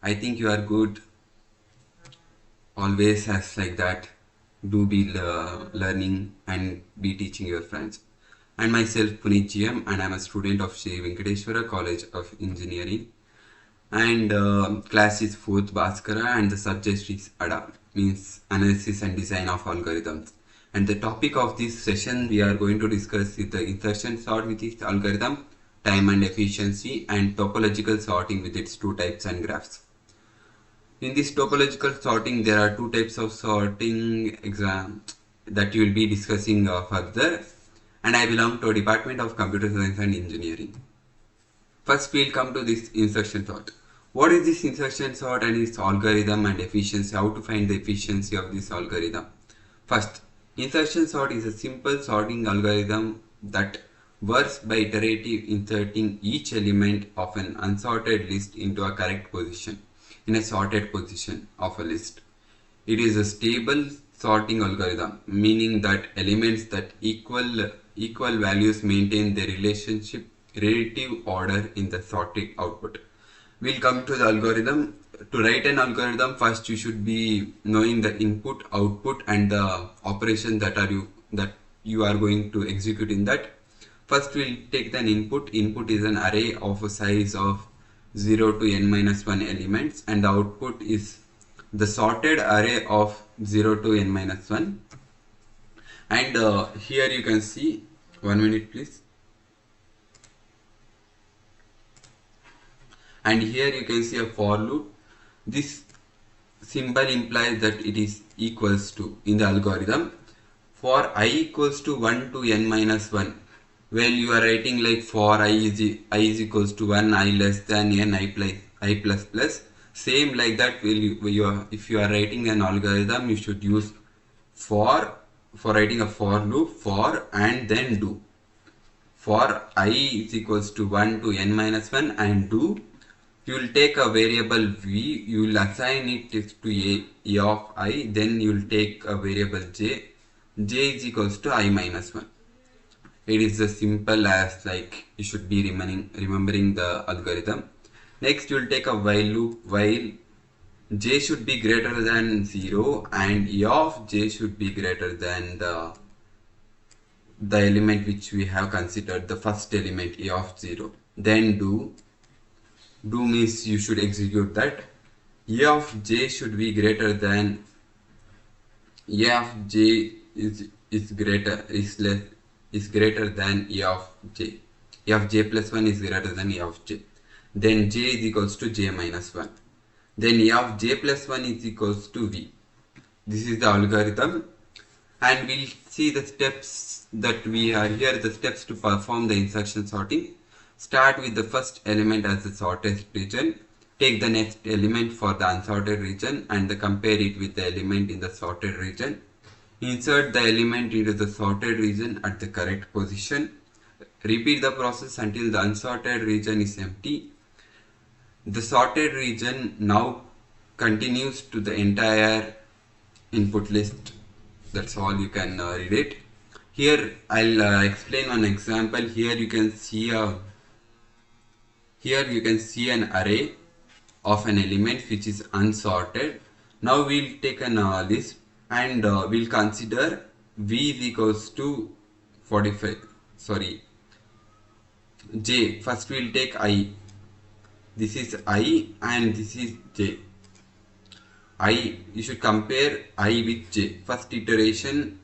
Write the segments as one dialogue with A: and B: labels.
A: I think you are good. Always as like that. Do be learning and be teaching your friends. And myself Puneet GM, and I'm a student of Sri Venkateshwara College of Engineering. And class is 4th Bhaskara, and the subject is ADA, means Analysis and Design of Algorithms. And the topic of this session we are going to discuss is the insertion sort with its algorithm, time and efficiency, and topological sorting with its two types and graphs. In this topological sorting, there are two types of sorting that you will be discussing further. And I belong to a department of computer science and engineering. First, we'll come to this insertion sort. What is this insertion sort and its algorithm and efficiency? How to find the efficiency of this algorithm? First, insertion sort is a simple sorting algorithm that works by iterative inserting each element of an unsorted list into a correct position in a sorted position of a list. It is a stable sorting algorithm, meaning that elements that equal values maintain their relative order in the sorted output. We'll come to the algorithm. To write an algorithm, first you should be knowing the input, output, and the operation that you are going to execute in that. First, we'll take an input. Input is an array of a size of 0 to n-1 elements, and the output is the sorted array of 0 to n-1. And here you can see, 1 minute please. And here you can see a for loop. This symbol implies that it is equals to in the algorithm. For I equals to 1 to n-1, well, you are writing like for I is equals to 1, I less than n, I plus plus. Same like that, if you are writing an algorithm, you should use for writing a for loop, for and then do. For I is equals to 1 to n-1 and do. You will take a variable v, you will assign it to a of I, then you will take a variable j is equals to I minus 1. It is as simple as like you should be remembering the algorithm. Next, you will take a while loop while j should be greater than 0 and e of j should be greater than the element which we have considered, the first element e of 0. Then do means you should execute that. E of j should be greater than e of j is greater than e of j. E of j plus 1 is greater than e of j. Then j is equals to j minus 1. Then e of j plus 1 is equals to v. This is the algorithm, and we'll see the steps that we are here, the steps to perform the insertion sorting. Start with the first element as the sorted region. Take the next element for the unsorted region and compare it with the element in the sorted region. Insert the element into the sorted region at the correct position. Repeat the process until the unsorted region is empty. The sorted region now continues to the entire input list. That's all, you can read it. Here I'll explain one example. Here you can see an array of an element which is unsorted. Now we'll take an list and we'll consider v is equals to 45. Sorry, j. First we'll take I. This is I and this is j. I, you should compare I with j. First iteration,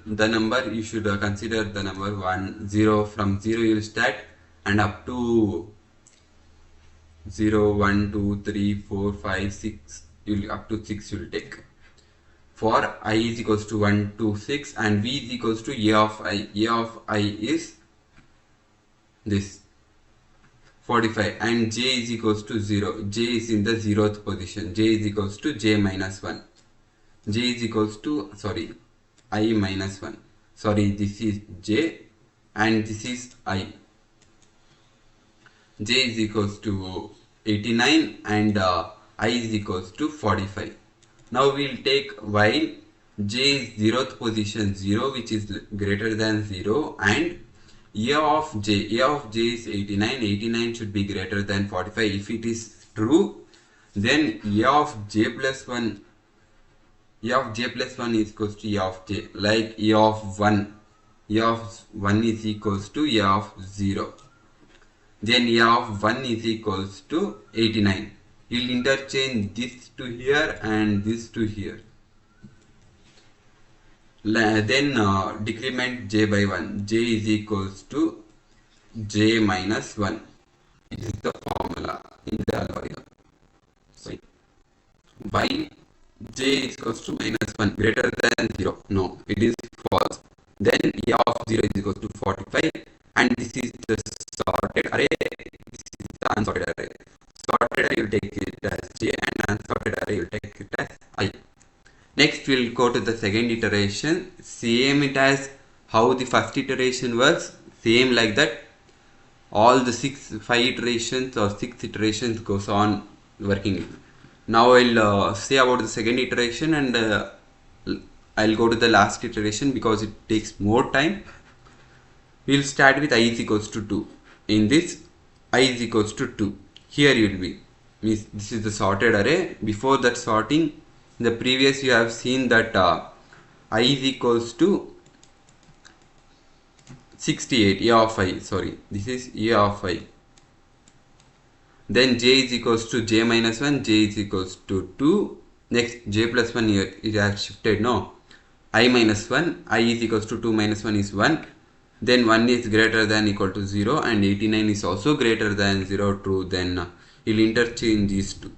A: the number you should consider the number 1, 0. From 0 you will start and up to 0, 1, 2, 3, 4, 5, 6. Up to 6 you will take. For I is equals to 1 to 6 and v is equals to a of I. A of I is this 45 and j is equals to 0. J is in the 0th position. J is equals to j minus 1. J is equals to, sorry, I minus 1. Sorry, this is j and this is I. J is equals to 89 and I is equals to 45. Now we will take while j is 0th position 0, which is greater than 0, and A of j is 89. 89 should be greater than 45. If it is true, then A of j plus 1, A of j plus 1 is equals to A of j. Like A of 1, A of 1 is equals to A of 0. Then A of 1 is equals to 89. You'll interchange this to here and this to here. Then decrement j by 1. J is equals to j minus 1. This is the formula in the algorithm. So, by j is equals to minus 1 greater than 0. No, it is false. Then A of 0 is equals to 45, and this is the sorted array. This is the unsorted array. Sorted array, you take it as j, and unsorted array, you take it as I. Next, we'll go to the second iteration. Same it as how the first iteration works. Same like that. All the 5 iterations or 6 iterations goes on working. Now I'll say about the second iteration, and I'll go to the last iteration because it takes more time. We'll start with I is equals to 2. In this, I is equals to 2. Here you will be. This is the sorted array. Before that sorting, in the previous you have seen that I is equals to 68. A of I. Sorry. This is A of I. Then j is equals to j minus 1, j is equals to 2. Next, j plus 1 here, it has shifted, no. I minus 1, I is equals to 2 minus 1 is 1. Then 1 is greater than equal to 0, and 89 is also greater than 0, true. Then you'll interchange these two.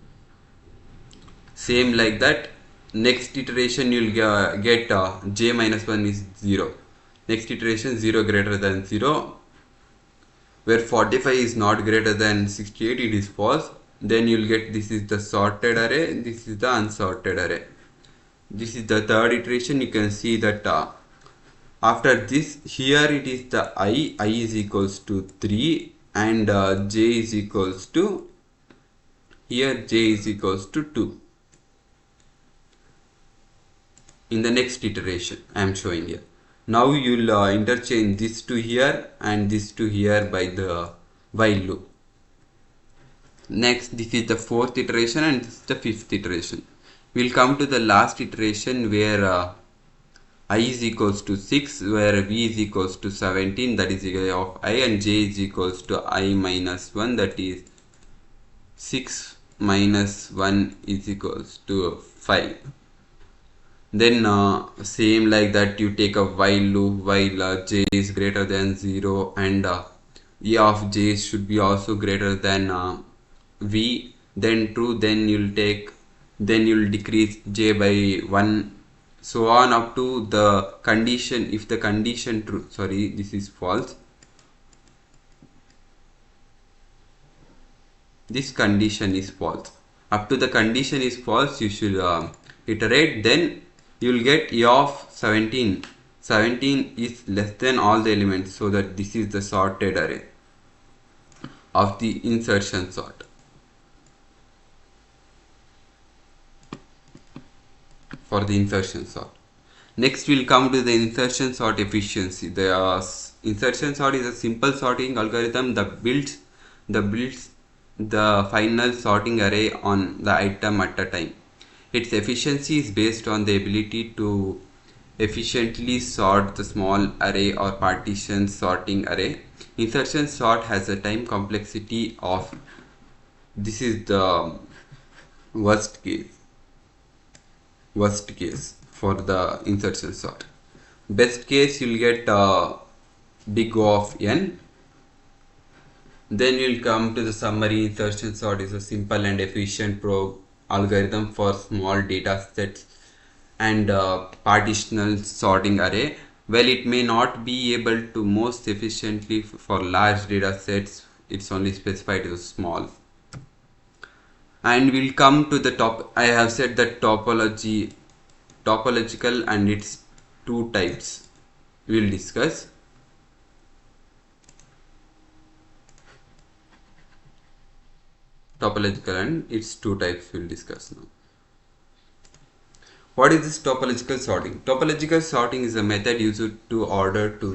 A: Same like that. Next iteration you'll get j minus 1 is 0. Next iteration 0 greater than 0. Where 45 is not greater than 68, it is false. Then you'll get this is the sorted array, this is the unsorted array. This is the third iteration. You can see that after this, here it is the I is equals to 3, and j is equals to, here j is equals to 2. In the next iteration, I am showing here. Now you'll interchange this to here and this to here by the while loop. Next, this is the fourth iteration, and this is the fifth iteration. We'll come to the last iteration where I is equals to 6, where v is equals to 17, that is A of I, and j is equals to I minus 1, that is 6 minus 1 is equals to 5. Then same like that, you take a while loop while j is greater than 0, and A of j should be also greater than v. Then true, then you'll decrease j by 1, so on up to the condition. If the condition true, sorry, this is false. This condition is false. Up to the condition is false, you should iterate. Then you will get A of 17. 17 is less than all the elements, so that this is the sorted array of the insertion sort. For the insertion sort. Next we'll come to the insertion sort efficiency. The insertion sort is a simple sorting algorithm that builds the final sorting array on the item at a time. Its efficiency is based on the ability to efficiently sort the small array or partition sorting array. Insertion sort has a time complexity of, this is the worst case for the insertion sort. Best case, you'll get big O of n. Then you'll come to the summary. Insertion sort is a simple and efficient algorithm for small data sets and partitional sorting array. Well, it may not be able to most efficiently for large data sets. It's only specified as small. And we'll come to the top. I have said that topological, and its two types we'll discuss. Topological and its two types we'll discuss now. What is this topological sorting? Topological sorting is a method used to order to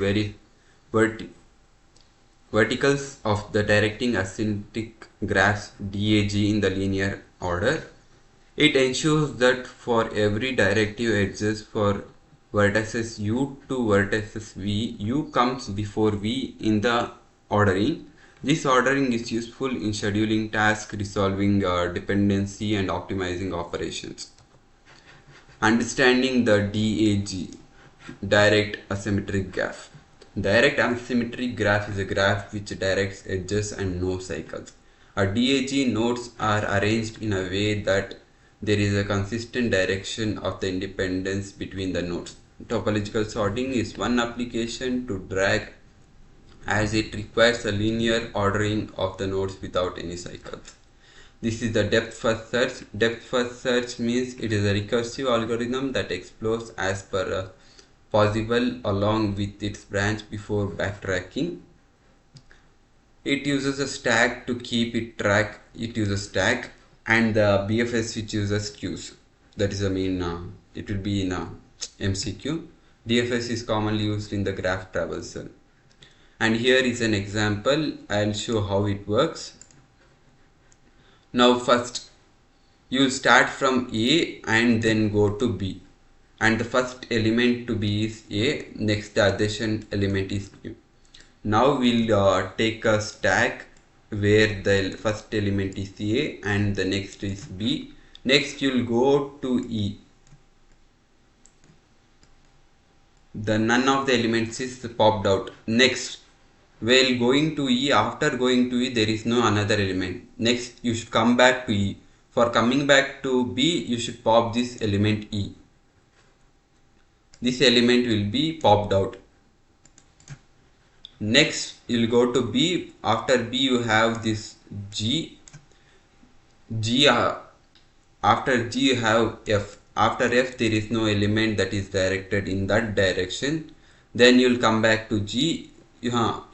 A: verticals of the directing asymptotic graphs DAG in the linear order. It ensures that for every directive edges for vertices U to vertices V, U comes before V in the ordering. This ordering is useful in scheduling tasks, resolving dependency and optimizing operations. Understanding the DAG, direct asymmetric graph. Direct asymmetric graph is a graph which directs edges and no cycles. A DAG nodes are arranged in a way that there is a consistent direction of the independence between the nodes. Topological sorting is one application to drag, as it requires a linear ordering of the nodes without any cycles. This is the depth first search. Depth first search means it is a recursive algorithm that explores as per possible along with its branch before backtracking. It uses a stack to keep it track. It uses stack, and the BFS which uses queues. That is the main. It will be in MCQ. DFS is commonly used in the graph traversal. And here is an example. I'll show how it works. Now first you start from A and then go to B, and the first element to B is A, next the adjacent element is Q. Now we'll take a stack where the first element is A and the next is B. Next you'll go to E. The none of the elements is popped out. Next, while going to E, after going to E, there is no another element. Next, you should come back to E. For coming back to B, you should pop this element E. This element will be popped out. Next, you will go to B. After B, you have this G. After G, you have F. After F, there is no element that is directed in that direction. Then you will come back to G. While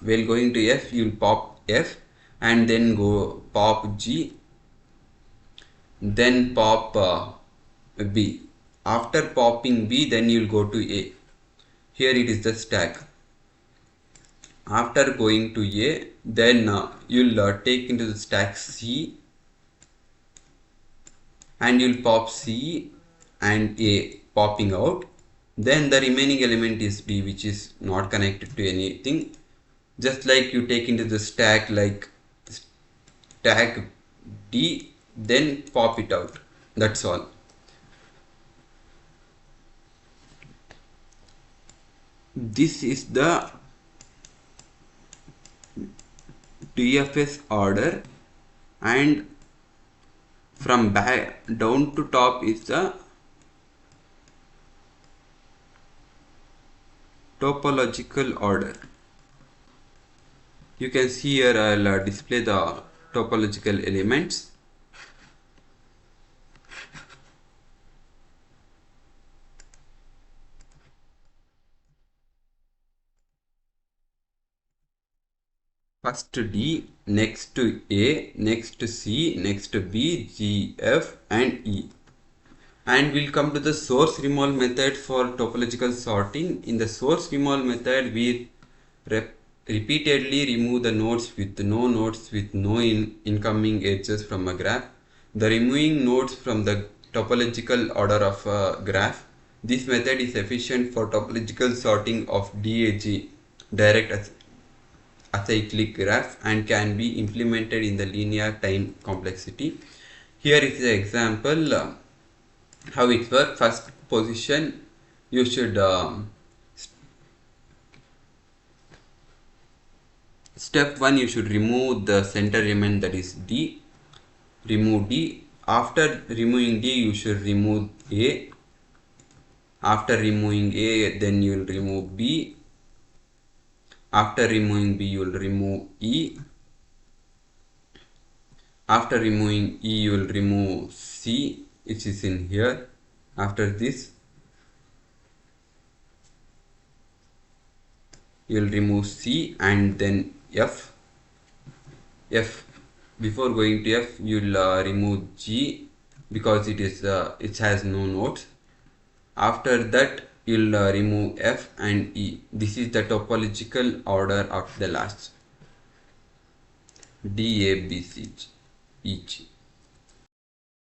A: going to F, you will pop F and then go pop G, then pop B. After popping B, then you will go to A. Here it is the stack. After going to A, then you will take into the stack C, and you will pop C and A popping out. Then the remaining element is B, which is not connected to anything. Just like you take into the stack like stack D, then pop it out. That's all. This is the DFS order, and from back down to top is the topological order. You can see here I'll display the topological elements. First D, next to A, next to C, next to B, G, F and E. And we'll come to the source removal method for topological sorting. In the source removal method, we repeatedly remove the nodes with no incoming edges from a graph. The removing nodes from the topological order of a graph. This method is efficient for topological sorting of DAG, direct acyclic graph, and can be implemented in the linear time complexity. Here is the example how it works. First position, you should step 1, you should remove the center element, that is D. Remove D. After removing D, you should remove A. After removing A, then you will remove B. After removing B, you will remove E. After removing E, you will remove C, which is in here. After this, you will remove C and then F. Before going to F, you will remove G because it has no nodes. After that, you'll remove F and E. This is the topological order of the last D, A, B, C each.